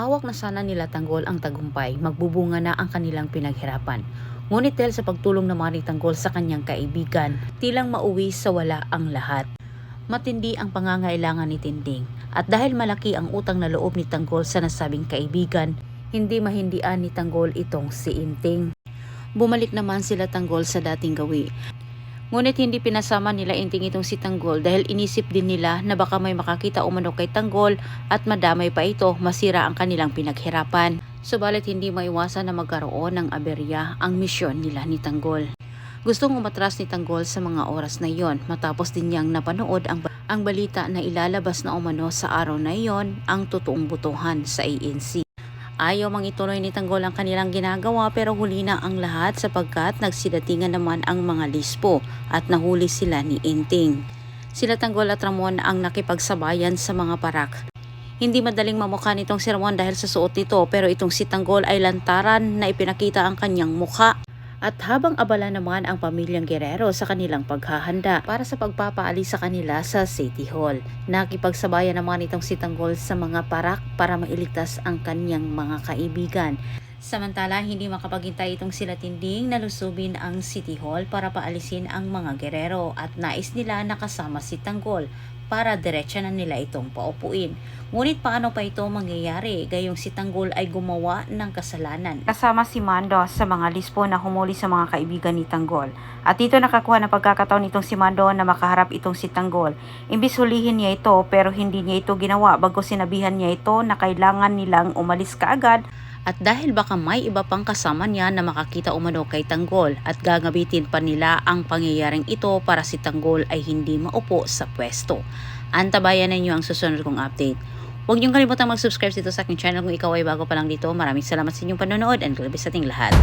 Hawak na sana nila Tanggol ang tagumpay, magbubunga na ang kanilang pinaghirapan. Ngunit dahil sa pagtulong naman ni Tanggol sa kanyang kaibigan, tilang mauwi sa wala ang lahat. Matindi ang pangangailangan ni Tinding at dahil malaki ang utang na loob ni Tanggol sa nasabing kaibigan, hindi mahindian ni Tanggol itong si Inting. Bumalik naman sila Tanggol sa dating gawi. Ngunit hindi pinasama nila Inting itong si Tanggol dahil inisip din nila na baka may makakita umano kay Tanggol at madamay pa ito, masira ang kanilang pinaghirapan. Subalit hindi maiwasan na magkaroon ng aberya ang misyon nila ni Tanggol. Gustong umatras ni Tanggol sa mga oras na iyon matapos din niyang napanood ang balita na ilalabas na umano sa araw na iyon ang totoong botohan sa ANC. Ayaw mang ituloy ni Tanggol ang kanilang ginagawa pero huli na ang lahat sapagkat nagsidatingan naman ang mga lispo at nahuli sila ni Inting. Sila Tanggol at Ramon ang nakipagsabayan sa mga parak. Hindi madaling mamukha nitong si Ramon dahil sa suot nito pero itong si Tanggol ay lantaran na ipinakita ang kanyang mukha. At habang abala naman ang pamilyang Guerrero sa kanilang paghahanda para sa pagpapaalis sa kanila sa City Hall, nakipagsabayan naman itong si Tanggol sa mga parak para mailigtas ang kanyang mga kaibigan. Samantala, hindi makapaghintay itong sila Tinding na lusubin ang City Hall para paalisin ang mga Guerrero at nais nila nakasama si Tanggol para diretsa na nila itong paupuin. Ngunit paano pa ito mangyayari gayong si Tanggol ay gumawa ng kasalanan? Kasama si Mando sa mga lispo na humuli sa mga kaibigan ni Tanggol. At dito nakakuha ng pagkakataon itong si Mando na makaharap itong si Tanggol. Imbis hulihin niya ito pero hindi niya ito ginawa bago sinabihan niya ito na kailangan nilang umalis kaagad. At dahil baka may iba pang kasama niya na makakita umano kay Tanggol at gagabitin pa nila ang pangyayaring ito para si Tanggol ay hindi maupo sa pwesto. Antabayan ninyo ang susunod kong update. Huwag niyong kalimutang mag-subscribe dito sa aking channel kung ikaw ay bago pa lang dito. Maraming salamat sa inyong panonood and God bless sa ating lahat.